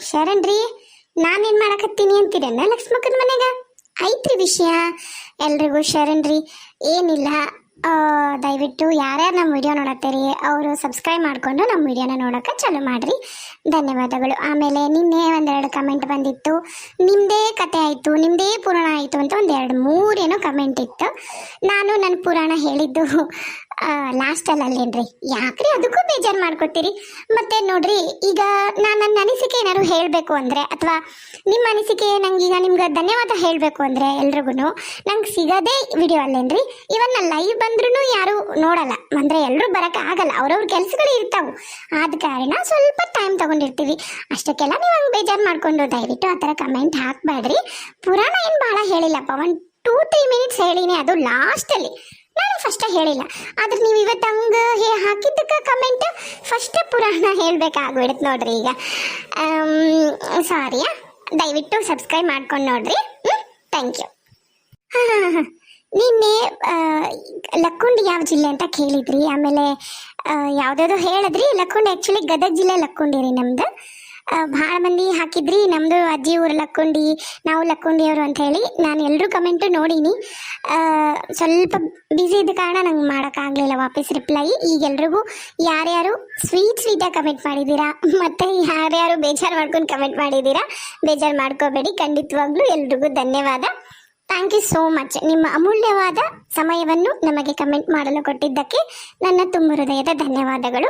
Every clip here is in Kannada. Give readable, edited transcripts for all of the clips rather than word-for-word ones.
ಶರಣ್ ರೀ, ನಾನೇನು ಮಾಡಕತ್ತೀನಿ ಅಂತೀರೇನ ಲಕ್ಷ್ಮಕ್ಕನ ಮನೆಗ? ಐತ್ರಿ ವಿಷಯ. ಎಲ್ರಿಗೂ ಶರಣ್ ರೀ. ಏನಿಲ್ಲ, ದಯವಿಟ್ಟು ಯಾರ್ಯಾರು ನಮ್ಮ ವಿಡಿಯೋ ನೋಡತ್ತೀರಿ ಅವರು ಸಬ್ಸ್ಕ್ರೈಬ್ ಮಾಡಿಕೊಂಡು ನಮ್ಮ ವಿಡಿಯೋನ ನೋಡೋಕೆ ಚಾಲು ಮಾಡಿರಿ. ಧನ್ಯವಾದಗಳು. ಆಮೇಲೆ ನಿನ್ನೆ ಒಂದೆರಡು ಕಮೆಂಟ್ ಬಂದಿತ್ತು, ನಿಮ್ಮದೇ ಕತೆ ಆಯಿತು, ನಿಮ್ಮದೇ ಪುರಾಣ ಆಯಿತು ಅಂತ ಒಂದೆರಡು ಮೂರೇನೋ ಕಮೆಂಟ್ ಇತ್ತು. ನಾನು ನನ್ನ ಪುರಾಣ ಹೇಳಿದ್ದು ಲಾಸ್ಟಲ್ಲಿ ಅಲ್ಲೇನ್ರಿ, ಯಾಕ್ರಿ ಅದಕ್ಕೂ ಬೇಜಾರು ಮಾಡ್ಕೊತೀರಿ? ಮತ್ತೆ ನೋಡ್ರಿ, ಈಗ ನಾನು ನನ್ನ ಅನಿಸಿಕೆ ಏನಾದ್ರು ಹೇಳಬೇಕು ಅಂದರೆ, ಅಥವಾ ನಿಮ್ಮ ಅನಿಸಿಕೆ ನಂಗೀಗ ನಿಮ್ಗೆ ಧನ್ಯವಾದ ಹೇಳಬೇಕು ಅಂದರೆ ಎಲ್ರಿಗೂ ನಂಗೆ ಸಿಗೋದೇ ವಿಡಿಯೋ ಅಲ್ಲೇನ್ರಿ. ಇವನ್ನ ಲೈವ್ ಬಂದ್ರೂ ಯಾರು ನೋಡಲ್ಲ, ಅಂದರೆ ಎಲ್ಲರೂ ಬರೋಕ್ಕೆ ಆಗಲ್ಲ, ಅವ್ರವ್ರ ಕೆಲಸಗಳು ಇರ್ತಾವೆ. ಆದ ಕಾರಣ ಸ್ವಲ್ಪ ಟೈಮ್ ತಗೊಂಡಿರ್ತೀವಿ ಅಷ್ಟಕ್ಕೆಲ್ಲ. ನೀವು ಹಂಗೆ ಬೇಜಾರು ಮಾಡ್ಕೊಂಡು ದಯವಿಟ್ಟು ಆ ಥರ ಕಮೆಂಟ್ ಹಾಕಬೇಡ್ರಿ. ಪುರಾಣ ಏನು ಭಾಳ ಹೇಳಿಲ್ಲಪ್ಪ, 1-2-3 ಮಿನಿಟ್ಸ್ ಹೇಳಿನಿ, ಅದು ಲಾಸ್ಟಲ್ಲಿ. ನಾನು ಫಸ್ಟ್ ಹೇಳಿಲ್ಲ, ಆದ್ರೆ ನೀವು ಇವತ್ತು ಹಂಗೆ ಹಾಕಿದ್ದಕ್ಕೆ ಕಮೆಂಟ್ ಫಸ್ಟ್ ಪುರಾಣ ಹೇಳ್ಬೇಕಾಗ್ಬಿಡುತ್ತೆ ನೋಡ್ರಿ. ಈಗ ಸಾರಿಯಾ, ದಯವಿಟ್ಟು ಸಬ್ಸ್ಕ್ರೈಬ್ ಮಾಡ್ಕೊಂಡು ನೋಡ್ರಿ. Thank you. ಹಾಂ, ನಿನ್ನೆ ಲಕ್ಕುಂಡಿ ಯಾವ ಜಿಲ್ಲೆ ಅಂತ ಕೇಳಿದ್ರಿ, ಆಮೇಲೆ ಯಾವುದಾದ್ರು ಹೇಳಿದ್ರಿ. ಲಕ್ಕುಂಡಿ ಆ್ಯಕ್ಚುಲಿ ಗದಗ ಜಿಲ್ಲೆ ಲಕ್ಕುಂಡಿ ರೀ ನಮ್ದು. ಭಾಳ ಮಂದಿ ಹಾಕಿದ್ರಿ ನಮ್ಮದು ಅಜ್ಜಿ ಊರು ಲಕ್ಕುಂಡಿ, ನಾವು ಲಕ್ಕುಂಡಿಯವರು ಅಂತ ಹೇಳಿ. ನಾನು ಎಲ್ಲರೂ ಕಮೆಂಟು ನೋಡೀನಿ. ಸ್ವಲ್ಪ ಬ್ಯುಸಿ ಇದ್ದ ಕಾರಣ ನಂಗೆ ಮಾಡೋಕ್ಕಾಗಲಿಲ್ಲ ವಾಪಸ್ ರಿಪ್ಲೈ. ಈಗೆಲ್ರಿಗೂ ಯಾರ್ಯಾರು ಸ್ವೀಟಾಗಿ ಕಮೆಂಟ್ ಮಾಡಿದ್ದೀರಾ, ಮತ್ತು ಯಾರ್ಯಾರು ಬೇಜಾರು ಮಾಡ್ಕೊಂಡು ಕಮೆಂಟ್ ಮಾಡಿದ್ದೀರಾ, ಬೇಜಾರು ಮಾಡ್ಕೋಬೇಡಿ. ಖಂಡಿತವಾಗ್ಲೂ ಎಲ್ರಿಗೂ ಧನ್ಯವಾದ. Thank you so much. ನಿಮ್ಮ ಅಮೂಲ್ಯವಾದ ಸಮಯವನ್ನು ನಮಗೆ ಕಮೆಂಟ್ ಮಾಡಲು ಕೊಟ್ಟಿದ್ದಕ್ಕೆ ನನ್ನ ತುಂಬ ಹೃದಯದ ಧನ್ಯವಾದಗಳು.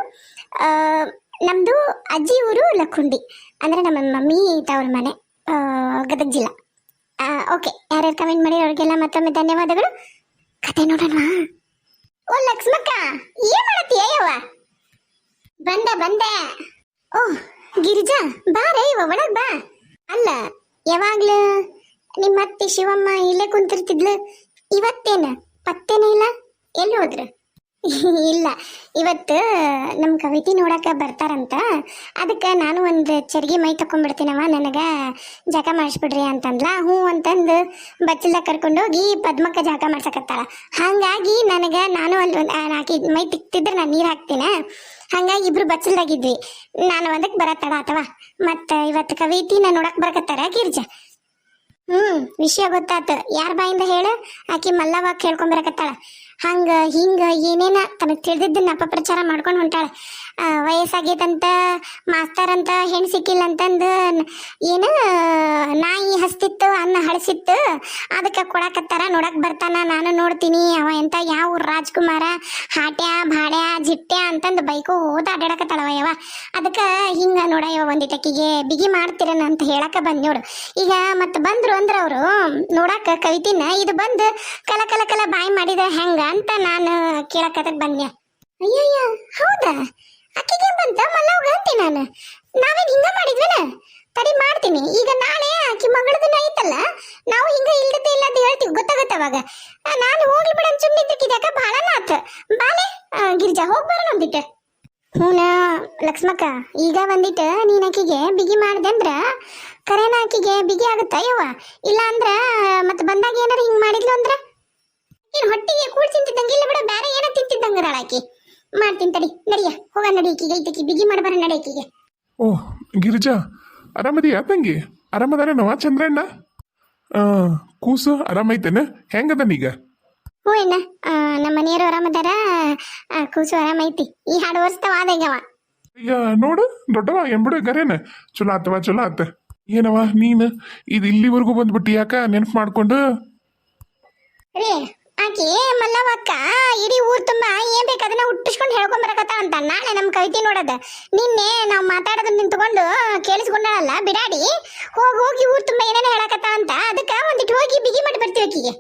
ನಮ್ಮದು ಅಜ್ಜಿ ಊರು ಲಕ್ಕುಂಡಿ, ಅಂದರೆ ನಮ್ಮ ಮಮ್ಮಿ ತವ್ರ ಮನೆ ಗದಗ ಜಿಲ್ಲೆ. ಓಕೆ, ಯಾರ್ಯಾರು ಕಮೆಂಟ್ ಮಾಡಿ ಅವ್ರಿಗೆಲ್ಲ ಮತ್ತೊಮ್ಮೆ ಧನ್ಯವಾದಗಳು. ಕತೆ ನೋಡೋಣ. ಓ ಲಕ್ಷ್ಮಕ್ಕ, ಏನು ಮಾಡತ್ತೀಯ ಯವ್ವ? ಬಂದೆ. ಓಹ್ ಗಿರಿಜಾ, ಬಾರೇ ಇವ ಒಳಗೆ ಬಾ. ಅಲ್ಲ, ಯಾವಾಗ್ಲೂ ನಿಮ್ಮ ಅತ್ತೆ ಶಿವಮ್ಮ ಇಲ್ಲೇ ಕುಂತಿರ್ತಿದ್ಲು, ಇವತ್ತೇನು ಪತ್ತೇನೇ ಇಲ್ಲ, ಎಲ್ಲಿ ಹೋದ್ರು? ಇಲ್ಲ, ಇವತ್ತು ನಮ್ಮ ಕವಿತೆ ನೋಡಕ್ಕೆ ಬರ್ತಾರಂತ, ಅದಕ್ಕೆ ನಾನು ಒಂದು ಚರಿಗೆ ಮೈ ತಕೊಂಡ್ಬಿಡ್ತೀನವ, ನನಗೆ ಜಾಕ ಮಾಡಿಸ್ಬಿಡ್ರಿ ಅಂತಂದ್ಲ. ಹ್ಞೂ ಅಂತಂದು ಬಚ್ಚಲ್ದಾಗ ಕರ್ಕೊಂಡೋಗಿ ಪದ್ಮಕ್ಕ ಜಾಕ ಮಾಡ್ಸಕತ್ತಾಳ. ಹಾಗಾಗಿ ನಾನು ಅಲ್ಲಿ ಒಂದು ಹಾಕಿ ಮೈ ತಿಕ್ತಿದ್ರೆ ನಾನು ನೀರು ಹಾಕ್ತೀನಿ. ಹಾಗಾಗಿ ಇಬ್ರು ಬಚ್ಚಲ್ದಾಗಿದ್ವಿ. ನಾನು ಅದಕ್ಕೆ ಬರತ್ತಡ ಅಥವಾ ಮತ್ತು ಇವತ್ತು ಕವಿತೆನ ನೋಡಕ್ಕೆ ಬರಕತ್ತಾರ ಗಿರ್ಜಾ. ವಿಷಯ ಗೊತ್ತಾತು. ಯಾರ ಬಾಯಿಂದ ಹೇಳು? ಆಕಿ ಮಲ್ಲವ್ವ ಕೇಳ್ಕೊಂಬರಕತ್ತಾಳ. ಹಂಗೆ ಹಿಂಗೆ ಏನೇನ ತನಗೆ ತಿಳಿದಿದ್ದನ್ನ ಅಪಪ್ರಚಾರ ಮಾಡ್ಕೊಂಡು ಹೊಂಟಾಳ. ವಯಸ್ಸಾಗೈತಂತ, ಮಾಸ್ತರ್ ಅಂತ ಹೆಣ್ಣು ಸಿಕ್ಕಿಲ್ಲ ಅಂತಂದು ಏನು ನಾಯಿ ಹಸ್ತಿತ್ತು, ಅನ್ನ ಹಳಸಿತ್ತು, ಅದಕ್ಕೆ ಕೊಡಕತ್ತಾರ, ನೋಡಕ್ಕೆ ಬರ್ತಾನ, ನಾನು ನೋಡ್ತೀನಿ, ಅವ ಎಂತ ಯಾವ ರಾಜ್ಕುಮಾರ, ಹಾಟ್ಯ ಭಾಡ್ಯ ಜಿಟ್ಟ್ಯ ಅಂತಂದು ಬೈಕು ಓದ ಅಡ್ಡಾಡಕತ್ತಾಳವ ಯವ. ಅದಕ್ಕೆ ಹಿಂಗೆ ನೋಡ ಇವ ಒಂದಿಟಕ್ಕಿಗೆ ಬಿಗಿ ಮಾಡ್ತೀರನ ಅಂತ ಹೇಳಕ್ಕೆ ಬಂದು ನೋಡು. ಈಗ ಮತ್ತೆ ಬಂದರು ಅಂದ್ರೆ ಅವರು ನೋಡಕ್ಕೆ ಕವಿತಿನ, ಇದು ಬಂದು ಕಲ ಕಲ ಕಲ ಬಾಯಿ ಮಾಡಿದ್ರೆ ಹೆಂಗ ಅಂತ ನಾನು ಕೇಳಕತ್ತಕ್ಕೆ ಬಂದ್ಯ. ಅಯ್ಯಯ್ಯ, ಹೌದಾ? ಅಕ್ಕಿಗೆ ಬಂತ ಮಲ್ಲವ್ಗ ಅಂತಿ ನಾನು. ನಾವೇನು ಹಿಂಗ ಮಾಡಿದ್ವೇನ? ತಡಿ ಮಾಡ್ತೀನಿ. ಈಗ ನಾಳೆ ಆಕಿ ಮಗಳದನ್ನ ಐತಲ್ಲ, ನಾವು ಹಿಂಗ ಇಲ್ದತೆ ಇಲ್ಲ ಅಂತ ಹೇಳ್ತೀವಿ, ಗೊತ್ತಾಗತ್ತವಾಗ. ನಾನು ಹೋಗ್ಲಿ ಬಿಡ ಸುಮ್ಮನಿದ್ದಕ್ಕಿದ್ಯಾಕ ಭಾಳನ ಆತ. ಬಾಲೆ ಗಿರಿಜಾ, ಹೋಗ್ಬಾರ ಒಂದಿಟ್ಟು. ಹ್ಞೂನ ಲಕ್ಷ್ಮಕ್ಕ, ಈಗ ಒಂದಿಟ್ಟು ನೀನು ಆಕಿಗೆ ಬಿಗಿ ಮಾಡ್ದೆ ಅಂದ್ರ ಕರೆನ ಆಕಿಗೆ ಬಿಗಿ ಆಗುತ್ತಾ ಯವ್ವ? ಇಲ್ಲ ಅಂದ್ರ ಮತ್ತೆ ಬಂದಾಗ ಏನಾರ ಹಿಂಗೆ ಮಾಡಿದ್ಲು ಅಂದ್ರ ಏನು ಹೊಟ್ಟಿಗೆ ಕೂಡ್ ತಿಂತಿದ್ದಂಗಿಲ್ಲ ಬಿಡ, ಬೇರೆ ಏನೋ ತಿಂತಿದ್ದಂಗರಾಳ ಆಕಿ. ಮಾಡ್ತೀನಿ ತಡಿ, ನಡಿಯ ಹೋಗ, ನಡಿ. ಈಕಿಗೆ ಐತಕಿ ಬಿಗಿ ಮಾಡಬಾರ, ನಡಿ ಆಕಿಗೆ. ಓಹ್ ಗಿರಿಜಾ, ಆರಾಮದಿಯಾ ತಂಗಿ? ಆರಾಮದಾರೇನವ ಚಂದ್ರಣ್ಣ? ಕೂಸು ಆರಾಮೈತೇನ? ಹೆಂಗದನೀಗ? ಹ್ಞೂ ಅಣ್ಣ, ನಮ್ಮ ಮನೆಯವರು ಆರಾಮದಾರ, ಕೂಸು ಆರಾಮೈತಿ. ಈ ಹಾಡು ವರ್ಷದವಾದ ಈಗವ. ಈಗ ನೋಡು ದೊಡ್ಡವ ಎಂಬಿಡು ಗರೇನ. ಚಲೋ ಆತ. ಏನವ ನೀನು ಇದು ಇಲ್ಲಿವರೆಗೂ ಬಂದ್ಬಿಟ್ಟು ಯಾಕ ನೆನಪು ಮಾಡ್ಕೊಂಡು? ರೀ, ಆಕಿ ಮಲ್ಲವಕ್ಕ ಇಡೀ ಊರ್ ತುಂಬಾ ಏನ್ ಬೇಕು ಅದನ್ನ ಹುಟ್ಟಿಸ್ಕೊಂಡು ಹೇಳ್ಕೊಂಡ್ ಬರಕತ್ತ ಅಂತ. ನಾಳೆ ನಮ್ಮ ಕವಿತೆ ನೋಡೋದ, ನಿನ್ನೆ ನಾವು ಮಾತಾಡೋದನ್ನ ನಿಂತ್ಕೊಂಡು ಕೇಳಿಸ್ಕೊಂಡಲ್ಲ ಬಿಡಾಡಿ, ಹೋಗಿ ಊರ್ ತುಂಬಾ ಏನೇನೋ ಹೇಳಕತ್ತ ಅಂತ. ಅದಕ್ಕೆ ಒಂದಿಟ್ಟು ಹೋಗಿ ಬಿಗಿ ಮಾಡಿ ಬರ್ತೀವಿ ಆಕಿಗೆ.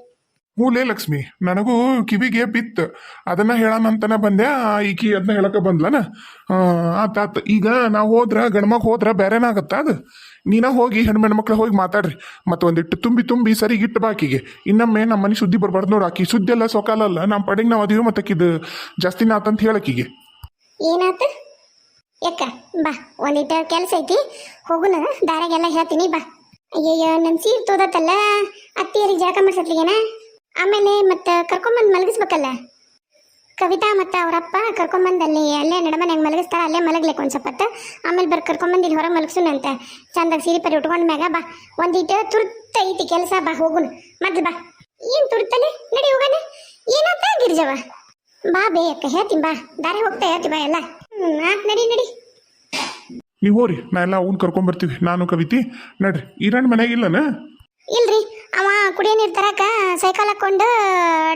ಮೂಲೆ ಲಕ್ಷ್ಮಿ, ನನಗೂ ಕಿವಿಗೆ ಬಿತ್ತು, ಅದನ್ನ ಹೇಳೋಣಂತನ ಬಂದೆ. ಈಕಿ ಅದನ್ನ ಹೇಳಕ ಬಂದ್ಲನ. ಆತ. ಈಗ ನಾವು ಹೋದ್ರ ಗಂಡ್ಮಕ್ ಹೋದ್ರ ಬೇರೆನಾಗತ್ತ ಅದು. ನೀನ ಹೋಗಿ ಹೆಣ್ಮಕ್ಳು ಹೋಗಿ ಮಾತಾಡ್ರಿ, ಮತ್ತೆ ಒಂದಿಟ್ಟು ತುಂಬಿ ಸರಿಗಿಟ್ಟು ಬಾಕಿಗೆ. ಇನ್ನೊಮ್ಮೆ ನಮ್ಮ ಮನೆ ಸುದ್ದಿ ಬರ್ಬಾರ್ದು ನೋಡು. ಆಕಿ ಸುದ್ದಿ ಎಲ್ಲ ಸೊಕಾಲಲ್ಲ, ನಮ್ಮ ಪಡೆಗೆ ನಾವು ಅದೀವಿ, ಮತ್ತೆ ಆಕಿದು ಜಾಸ್ತಿನ ಆತಂತ ಹೇಳಕ್ಕಿಗೆ. ಏನಾತ ಯಾಕ? ಬಾ, ಒಂದಿಟ್ಟು ಕೆಲಸ ಐತಿ, ಹೋಗುನ, ದಾರಾಗೆಲ್ಲ ಹೇಳ್ತೀನಿ ಬಾ. ಅಯ್ಯಯ್ಯ, ನನ್ನ ಸೀರೆ ತೋದತ್ತಲ್ಲ, ಅತ್ತಿಯರಿಗೆ ಜಾಕ ಮಾಡ್ಸತ್ಲಿಗೇನ, ಆಮೇಲೆ ಮತ್ತೆ ಕರ್ಕೊಂಬಂದು ಮಲಗಿಸ್ಬೇಕಲ್ಲ. ಕವಿತಾ ಮತ್ತು ಅವರಪ್ಪ ಕರ್ಕೊಂಬಂದಲ್ಲಿ ಅಲ್ಲೇ ನಡಮನೆಗೆ ಮಲಗಿಸ್ತಾರ, ಅಲ್ಲೇ ಮಲಗ್ಲಿಕ್ಕೆ ಒಂದು ಸ್ವಲ್ಪತ್ತು, ಆಮೇಲೆ ಕರ್ಕೊಂಬಂದು ಇಲ್ಲಿ ಹೊರಗೆ ಮಲಗಿಸುನಂತೆ. ಚಂದಾಗ ಸೀರೆ ಪರಿ ಉಟ್ಕೊಂಡ ಮ್ಯಾಗ ಬಾ, ಒಂದಿಟ್ಟು ತುರ್ತ ಐತಿ ಕೆಲಸ, ಬಾ ಹೋಗುನು ಮೊದ್ಲು ಬಾ. ಏನು ತುರ್ತಲೆ, ನಡಿ ಹೋಗೋಣ. ಏನಂತ ಗಿರ್ಜವ, ಬಾ ಬೇ ಅಕ್ಕ ಹೇಳ್ತೀನಿ, ಬಾ ದಾರಿ ಹೋಗ್ತಾ ಹೇಳ್ತಿ ಬಾ ಎಲ್ಲ. ಆತ್ ನಡಿ ನಡಿ. ನೀವು ಹೋರಿ, ನಾ ಎಲ್ಲ ಅವ್ನು ಕರ್ಕೊಂಬರ್ತೀವಿ, ನಾನು ಕವಿತಿ. ನಡ್ರಿ, ಈರಣ್ಣ ಮನೆಗಿಲ್ಲನ? ಇಲ್ರಿ, ಅವ ಕುಡಿಯೋ ನೀರು ತರಕ ಸೈಕಲ್ ಹಾಕೊಂಡು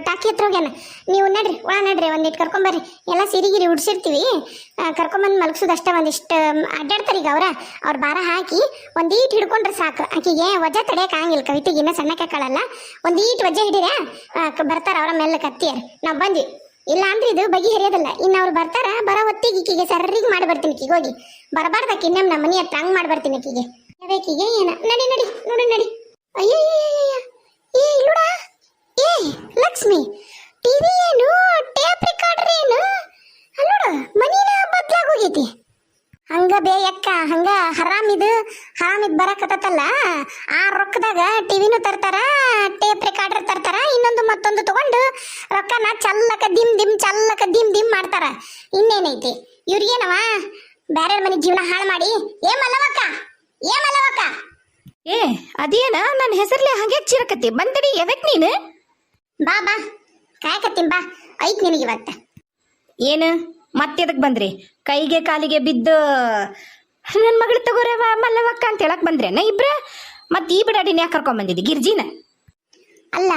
ಟಾಕಿ ಹತ್ರ ಹೋಗ್ಯಾನ. ನೀವು ನಡ್ರಿ, ಒಳ ನಡ್ರಿ, ಒಂದಿಟ್ಟು ಕರ್ಕೊಂಬರ್ರಿ. ಎಲ್ಲ ಸಿರಿಗಿರಿ ಉಡ್ಸಿರ್ತೀವಿ, ಕರ್ಕೊಂಬಂದು ಮಲಗಿಸೋದು ಅಷ್ಟೇ. ಒಂದಿಷ್ಟು ಅಡ್ಡಾಡ್ತಾರೆ ಈಗ ಅವ್ರ ಭಾರ ಹಾಕಿ ಒಂದೀಟ್ ಹಿಡ್ಕೊಂಡ್ರೆ ಸಾಕು. ಆಕಿಗೆ ವಜೆ ತಡೆಯಕ್ಕೆ ಆಗಂಗಿಲ್ಲ, ಕವಿತೆಗೆ ಇನ್ನೂ ಸಣ್ಣಕ್ಕೆ ಕಾಳಲ್ಲ. ಒಂದೀಟ್ ವಜೆ ಹಿಡೀರ ಬರ್ತಾರ ಅವರ ಮೇಲೆ ಕತ್ತಿಯಾರ. ನಾವು ಬಂದ್ವಿ, ಇಲ್ಲ ಅಂದ್ರೆ ಇದು ಬಗೆಹರಿಯೋದಿಲ್ಲ. ಇನ್ನು ಅವ್ರು ಬರ್ತಾರ, ಬರೋ ಹೊತ್ತಿಗೆ ಈಕಿಗೆ ಸರ್ರಿಗೆ ಮಾಡಿ ಬರ್ತೀನಿ. ಈಕಿಗೆ ಹೋಗಿ ಬರಬಾರ್ದಕ್ಕೆ ಇನ್ನೊಮ್ಮೆ ನಮ್ಮ ಮನೆ ಹತ್ರ ಹಂಗೆ ಮಾಡಿ ಬರ್ತೀನಿ. ಆಕಿಗೆ ಯಾವೀಕಿಗೆ ಏನ, ನಡಿ ನಡಿ ನೋಡಿ ನಡಿ. ಅಯ್ಯಯ್ಯಯ್ಯ, ಏ ಇಲ್ಲೂಡ, ಏ ಲಕ್ಷ್ಮಿ, ಟಿವಿ ಏನು, ಟೇಪ್ ರೆಕಾರ್ಡರ್ ಏನು, ಅಲ್ಲೋಡ ಮನಿನ ಬದ್ಲಾಗೋಗೈತಿ. ಹಂಗ ಬೇಯಕ್ಕ, ಹಂಗ ಹರಾಮಿದ್ ಬರಕತ್ತಲ್ಲ. ಆ ರೊಕ್ಕದಾಗ ಟಿವಿನೂ ತರ್ತಾರ, ಟೇಪ್ ರೆಕಾರ್ಡರ್ ತರ್ತಾರ, ಇನ್ನೊಂದು ಮತ್ತೊಂದು ತಗೊಂಡು ರೊಕ್ಕನ ಚಲ್ಲಕ ದಿಮ್ ದಿಮ್ ಮಾಡ್ತಾರ. ಇನ್ನೇನೈತಿ ಇವ್ರಿಗೇನವ, ಬೇರೆ ಮನೆ ಜೀವನ ಹಾಳು ಮಾಡಿ. ಏ ಮಲ್ಲವಕ್ಕ, ಏ ಅದೇನ ನನ್ನ ಹೆಸರ್ಲೆ ಹಂಗೆ ಚಿರಕತ್ತಿ ಬಂದಡಿ. ಯಾವಕ್ ನೀನು? ಬಾ ಬಾ ಕಾಯಕತ್ತೀನಿ, ಬಾ ಐತ್ ನಿನಗೆ ಇವತ್ತ. ಏನು ಮತ್ತೆದಕ್ ಬಂದ್ರಿ? ಕೈಗೆ ಕಾಲಿಗೆ ಬಿದ್ದು ನನ್ನ ಮಗಳು ತಗೋರವ ಮಲ್ಲವಕ್ಕ ಅಂತ ಹೇಳಕ್ ಬಂದ್ರೇನ ಇಬ್ರ? ಮತ್ ಈ ಬಿಡಾಡಿನ ಯಾಕೆ ಕರ್ಕೊಂಡ್ ಬಂದಿದ್ದಿ ಗಿರ್ಜಿನ? ಅಲ್ಲ,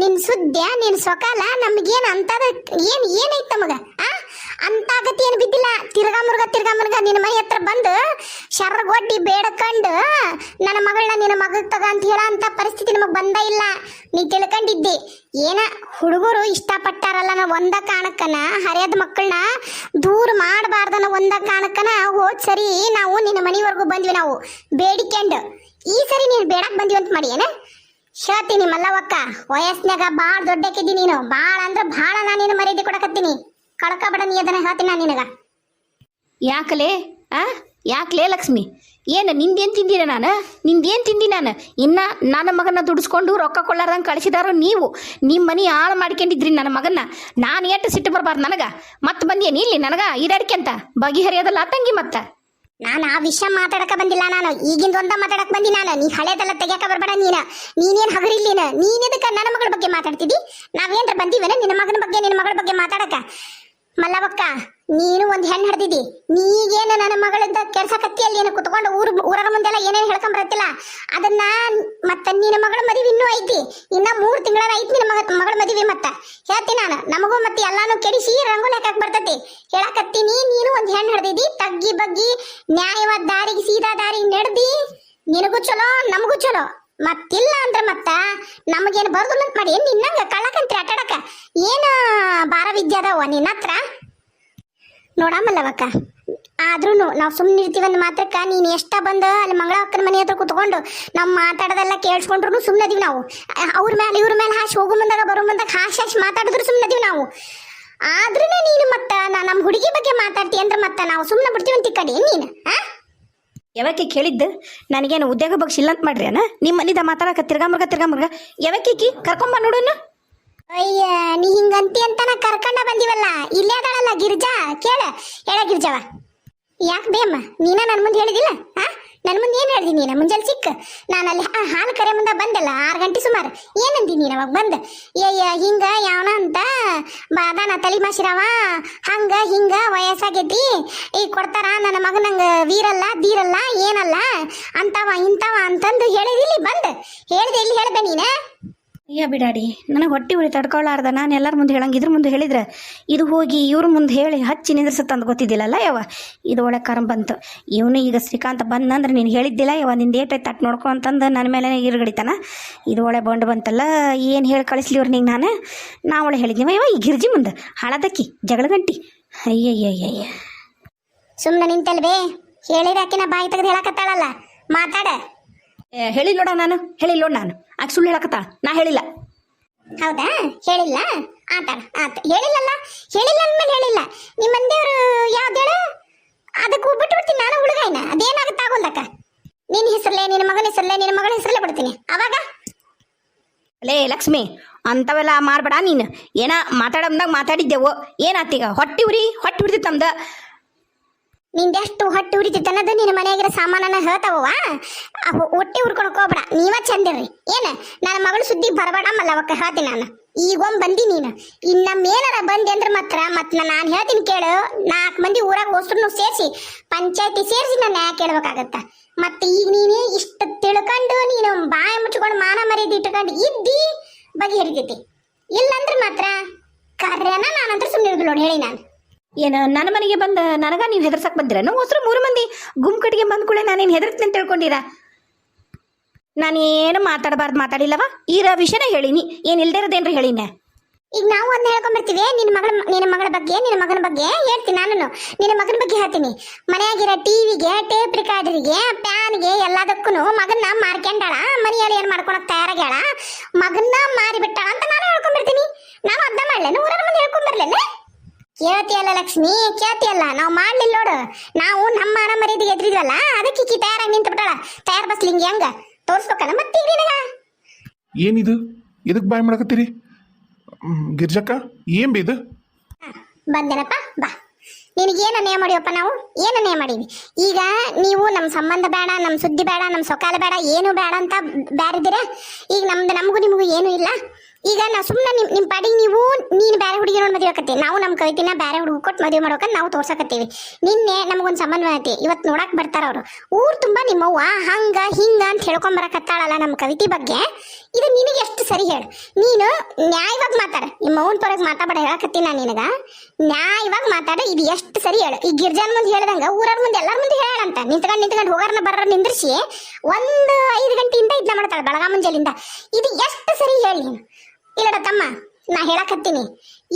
ನಿನ್ ಸುದ್ಯ, ನಿನ್ ಸೊಕಾಲ ನಮಗೇನು ಅಂತದ ಏನೈತ್ ನಮಗ? ಅಂತ ಗತಿ ಏನು ಬಿದ್ದಿಲ್ಲ. ತಿರ್ಗಾ ಮುರ್ಗ ನಿನ್ನ ಮನೆ ಹತ್ರ ಬಂದು ಶರ್ಗೊಡ್ಡಿ ಬೇಡಕಂಡು ನನ್ನ ಮಗಳನ್ನ ನಿನ್ನ ಮಗಗ್ ತಗ ಅಂತ ಹೇಳ ಅಂತ ಪರಿಸ್ಥಿತಿ ನಮಗ್ ಬಂದ ಇಲ್ಲ. ನೀ ತಿಳ್ಕೊಂಡಿದ್ದಿ ಏನ, ಹುಡುಗರು ಇಷ್ಟಪಟ್ಟಾರಲ್ಲ ನಾವು ಒಂದ ಕಾಣಕ್ಕನ, ಹರಿಯದ ಮಕ್ಕಳನ್ನ ದೂರ ಮಾಡಬಾರ್ದನ ಒಂದ ಕಾಣಕ್ಕನ ಹೋದ್ ಸರಿ ನಾವು ನಿನ್ನ ಮನೆವರೆಗೂ ಬಂದ್ವಿ, ನಾವು ಬೇಡಿಕೆಂಡು. ಈ ಸರಿ ನೀನು ಬೇಡಕ್ ಬಂದಿವಿ ಅಂತ ಮಾಡಿ ಏನ? ಹೇಳ್ತೀನಿ ಮಲ್ಲವಕ್ಕ, ವಯಸ್ಸಿನಾಗ ಭಾಳ ದೊಡ್ಡಕ್ಕಿದ್ದಿ ನೀನು, ಭಾಳ ಅಂದ್ರೆ ಭಾಳ ನಾನು ನಿನ್ನ ಮರ್ಯಾದೆ ಕೊಡಕತ್ತೀನಿ. ಕಳ್ಕೊಬೇಡ ನೀ ಅದನ್ನ ಹೇಳ್ತೀನಿ ನಾನು ನಿನಗ. ಯಾಕಲೇ ಯಾಕಲೇ ಲಕ್ಷ್ಮಿ, ಏನು ನಿಂದೇನು ತಿಂದಿರ ನಾನು? ನಿಂದೇನು ತಿಂದಿ ನಾನು? ಇನ್ನ ನನ್ನ ಮಗನ ದುಡಿಸ್ಕೊಂಡು ರೊಕ್ಕ ಕೊಳ್ಳಾರ್ದಂಗೆ ಕಳಿಸಿದಾರೋ ನೀವು. ನಿಮ್ಮ ಮನೆ ಹಾಳು ಮಾಡ್ಕೊಂಡಿದ್ರಿ ನನ್ನ ಮಗನ್ನ. ನಾನು ಎಷ್ಟು ಸಿಟ್ಟು ಬರಬಾರ್ದು ನನಗ? ಮತ್ತೆ ಬಂದೇನಿ ಇಲ್ಲಿ ನನಗ ಈಡಾಡಿಕೆ ಅಂತ ಬಗೆಹರಿಯೋದಲ್ಲ ತಂಗಿ. ಮತ್ತೆ ನಾನು ಆ ವಿಷಯ ಮಾತಾಡಕ ಬಂದಿಲ್ಲ, ನಾನು ಈಗಿಂದ ಒಂದ ಮಾತಾಡಕ್ ಬಂದಿ. ನಾನು ನೀ ಹಳೇದೆಲ್ಲ ತೆಗಿಯಕ ಬರ್ಬೇಡ. ನೀನೇನ್ ಹಗರಿಲ್ಲಿನ, ನೀನಿದಕ್ಕ ನನ್ನ ಮಗಳ ಬಗ್ಗೆ ಮಾತಾಡ್ತಿದ್ದಿ. ನಾವೇನ್ರ ಬಂದಿವೇನ ನಿನ್ನ ಮಗನ ಬಗ್ಗೆ, ನಿನ್ನ ಮಗಳ ಬಗ್ಗೆ ಮಾತಾಡಕ? ಮಲ್ಲವಕ್ಕ, ನೀನು ಒಂದು ಹೆಣ್ಣು ಹಿಡ್ದಿದ್ದಿ. ನೀಗೇನು ನನ್ನ ಮಗಳಿಂದ ಕೆಲಸ ಕತ್ತಿಯಲ್ಲಿ ಏನು ಕುತ್ಕೊಂಡು ಊರರ ಮುಂದೆಲ್ಲ ಏನೇನು ಹೇಳ್ಕೊಂಡ್ ಬರತ್ತಿಲ್ಲ. ಅದನ್ನ ಮತ್ತೆ ನಿನ್ನ ಮಗಳ ಮದುವೆ ಇನ್ನೂ ಐತಿ, ಇನ್ನ 3 ತಿಂಗಳ ಐತಿ ನಿನ್ನ ಮಗಳ ಮದುವೆ. ಮತ್ತೆ ಹೇಳ್ತೀನಿ ನಾನು, ನಮಗೂ ಮತ್ತೆ ಎಲ್ಲಾನು ಕೆಡಿಸಿ ರಂಗೋಲಿ ಹಾಕಕ್ ಬರ್ತೈತಿ. ಹೇಳಕತ್ತೀನಿ, ನೀನು ಒಂದು ಹೆಣ್ಣು ಹಿಡ್ದಿದ್ದಿ. ತಗ್ಗಿ ಬಗ್ಗಿ ನ್ಯಾಯವಾದ ದಾರಿಗೆ, ಸೀದಾ ದಾರಿಗೆ ನಡೆದಿ, ನಿನಗೂ ಚಲೋ ನಮಗೂ ಚಲೋ. ಮತ್ತಿಲ್ಲ ಅಂದ್ರೆ ಮತ್ತ ನಮಗೇನು ಬರ್ದು ಅಂತ ಮಾಡಿ ನಿನ್ನಂಗ ಕಳ್ಳಕಂತ್ರಿ ಆಟಾಡಕ ಏನ ಬಾರ ವಿದ್ಯೆ ಅದಾವ ನಿನ್ನ ಹತ್ರ? ನೋಡಮ್ಮಲ್ಲವಕ್ಕ, ಆದ್ರೂ ನಾವು ಸುಮ್ಮನೆ ಇರ್ತೀವಂದ್ ಮಾತ್ರಕ್ಕ ನೀನು ಎಷ್ಟ ಬಂದು ಅಲ್ಲಿ ಮಂಗಳವಕ್ಕನ ಮನೆ ಹತ್ರ ಕುತ್ಕೊಂಡು ನಾವು ಮಾತಾಡೋದೆಲ್ಲ ಕೇಳಿಸ್ಕೊಂಡ್ರು ಸುಮ್ಮನದೀವಿ ನಾವು. ಅವ್ರ ಮೇಲೆ ಇವ್ರ ಮೇಲೆ ಹಾಶಿ ಹೋಗೋ ಮುಂದಾಗ ಬರೋ ಮುಂದಾಗ ಹಾಶಿ ಮಾತಾಡಿದ್ರು ಸುಮ್ಮನದೀವಿ ನಾವು. ಆದ್ರೂ ನೀನು ಮತ್ತ ನಮ್ಮ ಹುಡುಗಿ ಬಗ್ಗೆ ಮಾತಾಡ್ತಿ ಅಂದ್ರೆ ಮತ್ತೆ ನಾವು ಸುಮ್ಮನೆ ಬಿಡ್ತೀವಂತ ಕಡೆ ನೀನು. ಯಾವಕ್ಕೆ ಕೇಳಿದ್ದು? ನನಗೇನು ಉದ್ಯೋಗ ಬಗ್ಗೆ ಇಲ್ಲ ಅಂತ ಮಾಡ್ರಿ ಅಣ್ಣ? ನಿಮ್ಮ ಮನಿದ ಮಾತಾಡಕ ತಿರ್ಗಾಮರ್ಗ ಯಾವಕ್ಕಿ ಕರ್ಕೊಂಬ ನೋಡೋಣ. ಅಯ್ಯ, ನೀ ಹಿಂಗಂತಿ ಅಂತ ನಾ ಕರ್ಕೊಂಡ ಬಂದಿವಲ್ಲ. ಇಲ್ಲೇ ಅದಳಲ್ಲ ಗಿರ್ಜಾ, ಹೇಳ ಗಿರ್ಜವ. ಯಾಕೆ ಬೇಮ್ಮ, ನೀನ ನನ್ನ ಮುಂದೆ ಹೇಳಿದಿಲ್ಲ? ನನ್ನ ಮುಂದೆ ಏನು ಹೇಳ್ದಿ ನೀನು? ಮುಂಜಾನೆ ಸಿಕ್ಕ ನಾನು ಅಲ್ಲಿ ಹಾಲು ಕರೆ ಮುಂದೆ ಬಂದಲ್ಲ 6 ಗಂಟೆ ಸುಮಾರು. ಏನಂದಿ ನೀನು ಅವಾಗ ಬಂದ? ಹಿಂಗ ಯಾವನ ಅಂತ ಬಾದಾನ ತಲೆ ಮಾಸಿರವ, ಹಂಗ ಹಿಂಗ ವಯಸ್ಸಾಗೈತಿ, ಈಗ ಕೊಡ್ತಾರ ನನ್ನ ಮಗನಂಗ ವೀರಲ್ಲ ದೀರಲ್ಲ ಏನಲ್ಲ ಅಂತವ ಇಂತವ ಅಂತಂದು ಹೇಳಿದಿಲ್ಲಿ ಬಂದು ಹೇಳಿದೆ. ಇಲ್ಲಿ ಹೇಳ್ದೆ ನೀನು? ಅಯ್ಯ ಬಿಡಾಡಿ, ನನಗೆ ಹೊಟ್ಟೆ ಉಳಿ ತಡ್ಕೊಳ್ಳಾರ್ದ ನಾನು ಎಲ್ಲರ ಮುಂದೆ ಹೇಳಂಗೆ ಇದ್ರ ಮುಂದೆ ಹೇಳಿದ್ರೆ ಇದು ಹೋಗಿ ಇವ್ರ ಮುಂದೆ ಹೇಳಿ ಹಚ್ಚಿ ನಿಂದ್ರಸತ್ತಂದು ಗೊತ್ತಿದ್ದಿಲ್ಲಲ್ಲ ಯವ. ಇದು ಒಳ್ಳೆ ಕರಂ ಬಂತು. ಇವನು ಈಗ ಶ್ರೀಕಾಂತ ಬಂದಂದ್ರೆ ನೀನು ಹೇಳಿದ್ದಿಲ್ಲ ಯವ, ನಿಂದು ಏಟೈತೆ ತಟ್ಟು ನೋಡ್ಕೊ ಅಂತಂದು ನನ್ನ ಮೇಲೆ ಇರುಗಡಿತಾನ. ಇದು ಒಳ್ಳೆ ಬಂಡು ಬಂತಲ್ಲ, ಏನು ಹೇಳಿ ಕಳಿಸ್ಲಿ ಅವ್ರು ನಿಂಗೆ ನಾ ಒಳ್ಳೆ ಹೇಳಿದ್ನಿ ಯವ. ಈ ಗಿರ್ಜಿ ಮುಂದೆ ಹಾಳದಕ್ಕಿ ಜಗಳ ಗಂಟಿ. ಅಯ್ಯಯ್ಯಯ್ಯ, ಸುಮ್ಮನೆ ನಿಂತಲ್ವೇ? ಹೇಳಿದಾಕಿನ ಬಾಯಿ ತೆಗೆದು ಹೇಳಕತ್ತಾಳಲ್ಲ, ಮಾತಾಡ. ಹೇಳಿಲ್ಲ ನಾನು ಆಕೆ ಸುಳ್ಳು ಹೇಳಕತ್ತಾಳ, ನಾ ಹೇಳಿಲ್ಲ. ಹೌದಾ? ಹೇಳಿಲ್ಲ? ಆತ ಹೇಳಿಲ್ಲ ಅಂದ್ಮೇಲೆ ಹೇಳಿಲ್ಲ. ನಿಮ್ಮ ಮಂದಿಯವರು ಯಾವ್ದೇಳು ಅದಕ್ಕೆ ಬಿಟ್ಟು ಬಿಡ್ತೀನಿ ನಾನು ಹುಡುಗನ. ಅದೇನಾಗುತ್ತೆ ಆಗೋಲ್ದಕ್ಕ. ನಿನ್ನ ಹೆಸರಲ್ಲೇ, ನಿನ್ನ ಮಗನ ಹೆಸರಲ್ಲೇ, ನಿನ್ನ ಮಗಳ ಹೆಸರಲ್ಲೇ ಬಿಡ್ತೀನಿ. ಅವಾಗ ಲೇ ಲಕ್ಷ್ಮಿ, ಅಂಥವೆಲ್ಲ ಮಾಡಬೇಡ ನೀನು. ಏನ ಮಾತಾಡಂದಾಗ ಮಾತಾಡಿದ್ದೆವು, ಏನಾತೀಗ? ಹೊಟ್ಟಿ ಉರಿದಿತ್ತು ನಮ್ದು. ನಿಂದೆಷ್ಟು ಹೊಟ್ಟೆ ಉರಿತೈತೆ ಅನ್ನೋದು ನಿನ್ನ ಮನೆಯಾಗಿರೋ ಸಾಮಾನನ್ನ ಹೇಳ್ತಾವ. ಹೊಟ್ಟೆ ಉರ್ಕೊಳಕ್ ಹೋಗ್ಬೇಡ, ನೀವ ಚಂದಿರ್ರಿ. ಏನ ನನ್ನ ಮಗಳು ಸುದ್ದಿ ಬರಬೇಡ ಮಲ್ಲವಕ್ಕ ಹೇಳ್ತೀನಿ ನಾನು. ಈಗೊಮ್ಮೆ ಬಂದಿ ನೀನು, ಇನ್ನಮ್ಮೇನಾರ ಬಂದಿ ಅಂದ್ರೆ ಮತ್ತ ನಾನು ಹೇಳ್ತೀನಿ ಕೇಳು. 4 ಮಂದಿ ಊರಾಗ ಹೊಸರು ಸೇರಿಸಿ ಪಂಚಾಯತಿ ಸೇರಿಸಿ ನಾನು ಯಾಕೆ ಕೇಳ್ಬೇಕಾಗತ್ತ? ಮತ್ತೆ ಈಗ ನೀನು ಇಷ್ಟು ತಿಳ್ಕೊಂಡು ನೀನು ಬಾಯಿ ಮುಚ್ಕೊಂಡು ಮಾನ ಮರ್ಯಾದೆ ಇಟ್ಕೊಂಡು ಇದ್ದಿ ಬಗೆಹರಿತೈತಿ. ಇಲ್ಲಂದ್ರೆ ಮಾತ್ರ ಕರ್ಯನ ನಾನಂತ್ರ ಸುಮ್ಮನೆ ನೋಡಿ ಹೇಳಿ ನಾನು. ಏನು ನನ್ನ ಮನೆಗೆ ಬಂದ ನನಗ ನೀವು ಹೆದರ್ಸಕ್ ಬಂದಿರ? ಹೊಸರು 3 ಮಂದಿ ಗುಂಪುಕಟ್ಟಿಗೆ ಬಂದ ಕೂಡಲೇ ನಾನೇನು ಹೆದರ್ತೀನಿ ಅಂತ ತಿಳ್ಕೊಂಡಿರ? ನಾನೇನು ಮಾತಾಡಿಲ್ಲವ. ಇರೋ ವಿಷಯನ ಹೇಳಿನಿ, ಏನು ಇಲ್ದೇ ಇರೋದೇನ್ರಿ ಹೇಳಿನ. ಈಗ ನಾವು ಅದನ್ನ ಹೇಳ್ಕೊಂಡ್ಬರ್ತೀವಿ. ನಿನ್ನ ಮಗಳ ಬಗ್ಗೆ, ನಿನ್ನ ಮಗನ ಬಗ್ಗೆ ಹೇಳ್ತೀನಿ. ನಾನು ನಿನ್ನ ಮಗನ ಬಗ್ಗೆ ಹೇಳ್ತೀನಿ. ಮನೆಯಾಗಿರೋ ಟಿವಿಗೆ, ಟೇಪ್ ರಿಕಾರ್ಡರಿಗೆ, ಪ್ಯಾನ್ಗೆ ಎಲ್ಲದಕ್ಕೂ ಮಗನ್ನ ಮಾರ್ಕೊಂಡಾಳ. ಮನೆಯಲ್ಲಿ ಏನ್ ಮಾಡ್ಕೊಳಕ್ ತಯಾರಾಗ್ಯಾಳ, ಮಗನ್ನ ಮಾರಿಬಿಟ್ಟಾಳ ಅಂತ ನಾನು ಹೇಳ್ಕೊಂಡ್ಬರ್ತೀನಿ. ನಾನು ಅದನ್ನ ಮಾಡ್ಲೇನು, ಊರ ಮುಂದೆ ಹೇಳ್ಕೊಂಡ್ಬರ್ಲೇನೆ? ಕೇಳ್ತಿಯಲ್ಲ ಲಕ್ಷ್ಮಿ, ಕೇಳ್ತಿಯಲ್ಲ. ನಾವು ಮಾಡ್ಲಿಲ್ಲ ನೋಡು. ನಾವು ನಮ್ಮ ಮಾನ ಮರ್ಯಾದೆಗೆ ಎದ್ರಿದ್ವಲ್ಲ, ಅದಕ್ಕೆ ಈಕಿ ತಯಾರಾಗಿ ನಿಂತು ಬಿಟ್ಟಾಳ. ತಯಾರು ಬಸ್ಲಿ ಹಿಂಗೆ ಹೆಂಗ ತೋರ್ಸ್ಬೇಕಲ್ಲ ಮತ್ತೆ ಈಗ ನಿನಗ. ಏನಿದು? ಎದಕ್ಕೆ ಬಾಯ್ ಮಾಡಕತ್ತೀರಿ? ಗಿರ್ಜಕ್ಕ, ಏನ್ ಇದು? ಬಂದೇನಪ್ಪ, ಬಾ. ನಿನಗೇನು ಅನ್ಯಾಯ ಮಾಡಿವಪ್ಪ ನಾವು? ಏನು ಅನ್ಯಾಯ ಮಾಡೀವಿ? ಈಗ ನೀವು ನಮ್ಮ ಸಂಬಂಧ ಬೇಡ, ನಮ್ಮ ಸುದ್ದಿ ಬೇಡ, ನಮ್ಮ ಸೊಕಾಲ ಬೇಡ, ಏನು ಬೇಡ ಅಂತ ಬ್ಯಾರಿದ್ದೀರ. ಈಗ ನಮಗೂ ನಿಮಗೂ ಏನೂ ಇಲ್ಲ. ಈಗ ನಾ ಸುಮ್ಮನೆ ನಿಮ್ಮ ಪಾಡಿಗೆ ನೀನು ಬೇರೆ ಹುಡುಗಿ ನೋಡಿ ಮದುವೆ ಆಕತ್ತಿ. ನಾವು ನಮ್ಮ ಕವಿತಿನ ಬೇರೆ ಹುಡುಗ ಕೊಟ್ಟು ಮದುವೆ ಮಾಡೋಕಂತ ನಾವು ತೋರ್ಸಕತ್ತೀವಿ. ನಿನ್ನೆ ನಮಗೊಂದು ಸಂಬಂಧ ಐತಿ, ಇವತ್ತು ನೋಡಕ್ ಬರ್ತಾರ ಅವರು. ಊರು ತುಂಬ ನಿಮ್ಮವ್ವ ಹಂಗ ಹಿಂಗ ಅಂತ ಹೇಳ್ಕೊಂಬರಕತ್ತಾಳಲ್ಲ ನಮ್ಮ ಕವಿತಿ ಬಗ್ಗೆ. ಇದು ನಿನಗೆ ಎಷ್ಟು ಸರಿ ಹೇಳು? ನೀನು ನ್ಯಾಯವಾಗಿ ಮಾತಾಡ. ನಿಮ್ಮ ಅವ್ವನ ಪರವಾಗಿ ಮಾತಾಡ ಹೇಳಕತ್ತೀನಿ ನಾನು ನಿನಗ. ನ್ಯಾಯವಾಗಿ ಮಾತಾಡ. ಇದು ಎಷ್ಟು ಸರಿ ಹೇಳು? ಈ ಗಿರ್ಜಾನ್ ಮುಂದೆ ಹೇಳ್ದಂಗ ಊರವ್ರ ಮುಂದೆ ಎಲ್ಲರ ಮುಂದೆ ಹೇಳಂತ ನಿಂತ್ಕೊಂಡು ಹೋಗಾರನ ಬರ ನಿಂದ್ರಿಸಿ 5 ಗಂಟೆಯಿಂದ ಇದನ್ನ ಮಾಡ್ತಾಳೆ ಬೆಳಗ ಮುಂಜಾಲಿಂದ. ಇದು ಎಷ್ಟು ಸರಿ ಹೇಳಿ ನೀನು? ಇಲ್ಲಡ ತಮ್ಮ, ನಾ ಹೇಳಕತ್ತೀನಿ.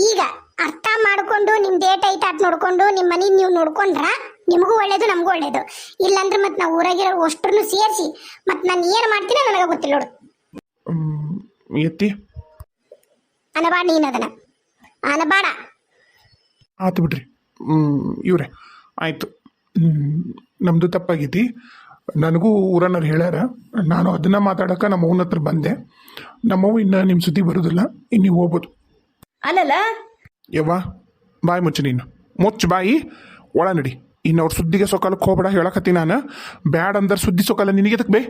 ಈಗ ಅರ್ಥ ಮಾಡ್ಕೊಂಡು ನಿಮ್ ಡೇಟ್ ಐತ ಅಟ್ ನೋಡ್ಕೊಂಡು ನಿಮ್ಮ ಮನೆ ನೀವು ನೋಡ್ಕೊಂಡ್ರ ನಿಮಗೂ ಒಳ್ಳೇದು, ನಮಗೂ ಒಳ್ಳೇದು. ಇಲ್ಲಾಂದ್ರೆ ಮತ್ತೆ ನಾವು ಊರಾಗಿರೋ ಅಷ್ಟ್ರನ್ನು ಸೇರಿಸಿ ಮತ್ತೆ ನಾನು ಏನು ಮಾಡ್ತೀನಿ ನನಗೆ ಗೊತ್ತಿಲ್ಲ ನೋಡು. ಎತ್ತಿ ಅನಬಾಡ, ನೀನು ಅದನ್ನ ಅನಬಾಡ. ಆತು ಬಿಡ್ರಿ ಇವ್ರೆ, ಆಯ್ತು. ನಮ್ದು ತಪ್ಪಾಗೈತಿ. ನನಗೂ ಊರನ್ನವ್ರು ಹೇಳ್ಯಾರ. ನಾನು ಅದನ್ನ ಮಾತಾಡಕ್ಕೆ ನಮ್ಮ ಅವನ ಹತ್ರ ಬಂದೆ. ನಮ್ಮವು ಇನ್ನು ನಿಮ್ಮ ಸುದ್ದಿ ಬರೋದಿಲ್ಲ, ಇನ್ನು ನೀವು ಹೋಗ್ಬೋದು. ಅಲ್ಲಲ್ಲ ಯವ್ವ, ಬಾಯಿ ಮುಚ್ಚು ನೀನು. ಮುಚ್ಚು ಬಾಯಿ, ಒಳ ನಡಿ. ಇನ್ನು ಅವ್ರ ಸುದ್ದಿಗೆ ಸೊಕಾಲಕ್ಕೆ ಹೋಗ್ಬೇಡ ಹೇಳಕತ್ತಿ ನಾನು. ಬ್ಯಾಡ್ ಅಂದ್ರೆ ಸುದ್ದಿ ಸೊಕಾಲ ನಿನಗೆದಕ್ಕೆ ಬೇ?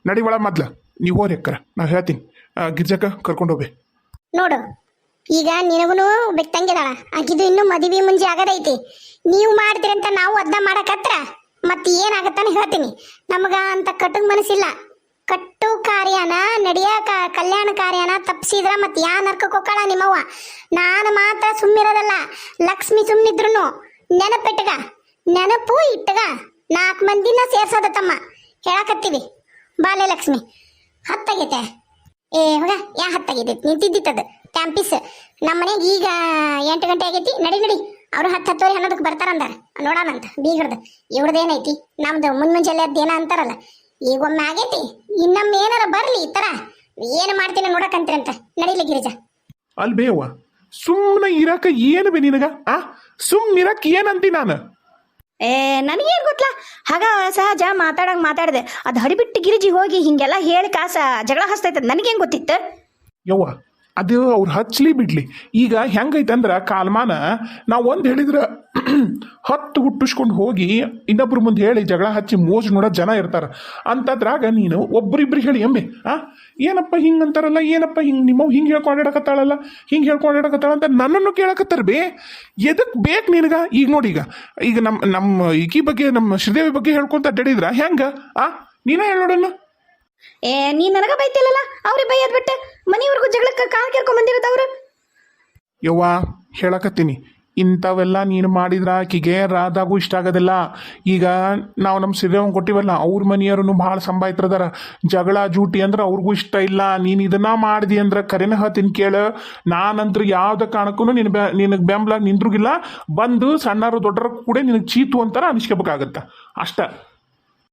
ನಡಿ ಒಳ ಮೊದ್ಲ. ನೀವು ಹೋರಿ ಅಕ್ಕರ, ನಾ ಹೇಳ್ತೀನಿ. ಗಿರ್ಜಕ್ಕ ಕರ್ಕೊಂಡು ಹೋಗ್ಬೇ. ನೋಡು, ಈಗ ನಿನಗೂ ಬೆಕ್ತಂಗಿದಾಳ. ಆಕಿದು ಇನ್ನೂ ಮದುವೆ ಮುಂಜೆ ಆಗದೈತಿ. ನೀವು ಮಾಡ್ತೀರಂತ ನಾವು ಅದನ್ನ ಮಾಡಕತ್ರ ಮತ್ತೆ ಏನಾಗತ್ತಾನೆ ಹೇಳ್ತೀನಿ. ನಮಗ ಅಂತ ಕಟ್ಟುಗ್ ಮನಸ್ಸಿಲ್ಲ. ಕಟ್ಟು ಕಾರ್ಯನ ನಡೆಯ ಕಲ್ಯಾಣ ಕಾರ್ಯನ ತಪ್ಪಿಸಿದ್ರ ಮತ್ತೆ ಯಾ ನರ್ಕಕ್ಕೆ ಹೋಗ್ಕಳ ನಿಮ್ಮವ್ವ. ನಾನು ಮಾತ್ರ ಸುಮ್ಮಿರೋದಲ್ಲ. ಲಕ್ಷ್ಮಿ ಸುಮ್ಮನಿದ್ರು ನೆನಪಿಟ್ಟಗ, ನೆನಪು ಇಟ್ಟಗ 4 ಮಂದಿನ ಸೇರ್ಸೋದ ತಮ್ಮ ಹೇಳಕತ್ತೀವಿ. ಬಾಲೆ ಲಕ್ಷ್ಮಿ, ಹತ್ತಾಗೈತೆ. ಹೋಗ, ಯಾ ಹತ್ತಾಗೈತಿ? ನಿಂತಿದ್ದಿತ್ತದ ಟ್ಯಾಂಪಿಸ್. ನಮ್ಮ ಮನೆಗೆ ಈಗ 8 ಗಂಟೆ ಆಗೈತಿ. ನಡಿ ಅವರು 10-10 ಅನ್ನೋದಕ್ಕೆ ಬರ್ತಾರಂದ ನೋಡೋಣಂತ ಬೀಗಡ್ದು. ಇವ್ರದ್ದೇನೈತಿ? ನಮ್ದು ಮುಂಜಾನೆ ಅದೇನ ಅಂತಾರಲ್ಲ, ಈಗ ಒಮ್ಮೆ ಆಗೈತಿ. ಇನ್ನೊಮ್ಮೆ ಏನಾರ ಬರ್ಲಿ ಈ ತರ ಏನು ಮಾಡ್ತೀನಿ ನೋಡಕಂತೀರಂತ. ನಡಿಲಿ ಗಿರಿಜಾ. ಅಲ್ಲಿ ಬೇವ, ಸುಮ್ಮನೆ ಇರಾಕ ಏನು ಬೇ ನಿನಗ? ಸುಮ್ಮನೆ ಇರಾಕ ಏನಂತಿ ನಾನು? ನನಗೇನು ಗೊತ್ತಲ್ಲ, ಹಾಗ ಸಹಜ ಮಾತಾಡಿದೆ. ಅದು ಹಡಿಬಿಟ್ಟು ಗಿರಿಜಿ ಹೋಗಿ ಹಿಂಗೆಲ್ಲ ಹೇಳಿ ಕಾಸ ಜಗಳ ಹಸ್ತೈತದ ನನಗೇನು ಗೊತ್ತಿತ್ತು? ಯವ್ವ, ಅದು ಅವ್ರು ಹಚ್ಚಲಿ ಬಿಡ್ಲಿ. ಈಗ ಹೆಂಗೈತಂದ್ರೆ ಕಾಲಮಾನ ನಾವು ಒಂದು ಹೇಳಿದ್ರೆ 10 ಹುಟ್ಟಿಸ್ಕೊಂಡು ಹೋಗಿ ಇನ್ನೊಬ್ರ ಮುಂದೆ ಹೇಳಿ ಜಗಳ ಹಚ್ಚಿ ಮೋಜ್ ನೋಡೋ ಜನ ಇರ್ತಾರ. ಅಂಥದ್ರಾಗ ನೀನು ಒಬ್ರಿಬ್ರಿಗೆ ಹೇಳಿ ಎಂಬೆ ಏನಪ್ಪ ಹಿಂಗೆ ಅಂತಾರಲ್ಲ, ಏನಪ್ಪ ಹಿಂಗೆ ನಿಮ್ಮವ್ ಹಿಂಗೆ ಹೇಳ್ಕೊಂಡಿಡಕತ್ತಾಳಲ್ಲ, ಹಿಂಗೆ ಹೇಳ್ಕೊಂಡಿಡಕತ್ತಾಳ ಅಂತ ನನ್ನನ್ನು ಕೇಳಕತ್ತಾರ ಬೇ. ಎದಕ್ಕೆ ಬೇಕು ನಿನಗ? ಈಗ ನೋಡಿ, ಈಗ ನಮ್ಮ ಈಕಿ ಬಗ್ಗೆ, ನಮ್ಮ ಶ್ರೀದೇವಿ ಬಗ್ಗೆ ಹೇಳ್ಕೊಂತ ಅಡ್ಡಾಡಿದ್ರ ಹೆಂಗ? ನೀನೇ ಹೇಳೋಡನ್ನು. ನೀ ನನಗ ಬೈತಿಲ್ಲಲ್ಲ, ಅವ್ರಿಗೆ ಬೈಯದ್ ಬಿಟ್ಟೆ ಮನೆಯವ್ರಿಗೂ ಜಗಳಕ್ಕೆ ಕಾಲ್ ಕೇಳ್ಕೊಂಡ್ ಬಂದಿರೋದವ್ರು. ಯವ್ವ, ಹೇಳಕತ್ತೀನಿ, ಇಂಥವೆಲ್ಲ ನೀನು ಮಾಡಿದ್ರ ಆಕಿಗೆ ರಾಧಾಗೂ ಇಷ್ಟ ಆಗೋದಿಲ್ಲ. ಈಗ ನಾವು ನಮ್ಮ ಶ್ರೀದೇವನ್ ಕೊಟ್ಟಿವಲ್ಲ, ಅವ್ರ ಮನೆಯವ್ರೂ ಭಾಳ ಸಂಬಾಯ್ತಿರದಾರ. ಜಗಳ ಜೂಟಿ ಅಂದ್ರೆ ಅವ್ರಿಗೂ ಇಷ್ಟ ಇಲ್ಲ. ನೀನು ಇದನ್ನ ಮಾಡಿದಿ ಅಂದ್ರೆ ಕರೆನ ಹೇಳ್ತೀನಿ ಕೇಳು. ನಾನಂತ್ರ ಯಾವ್ದ ಕಾರಣಕ್ಕೂ ನಿನಗೆ ಬೆಂಬಲ ನಿಂದ್ರುಗಿಲ್ಲ. ಬಂದು ಸಣ್ಣರು ದೊಡ್ಡರು ಕೂಡ ನಿನಗೆ ಚೀತು ಅಂತಾರ ಅನಿಸ್ಕೋಬೇಕಾಗತ್ತ ಅಷ್ಟ.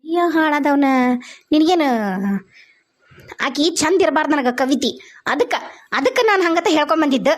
ಅಯ್ಯೋ ಹಾಳಾದವನ, ನಿನಗೇನು ಆಕಿ ಚಂದ ಇರಬಾರ್ದು ನನಗೆ ಕವಿತಿ. ಅದಕ್ಕೆ ನಾನು ಹಂಗತ ಹೇಳ್ಕೊಂಬಂದಿದ್ದೆ.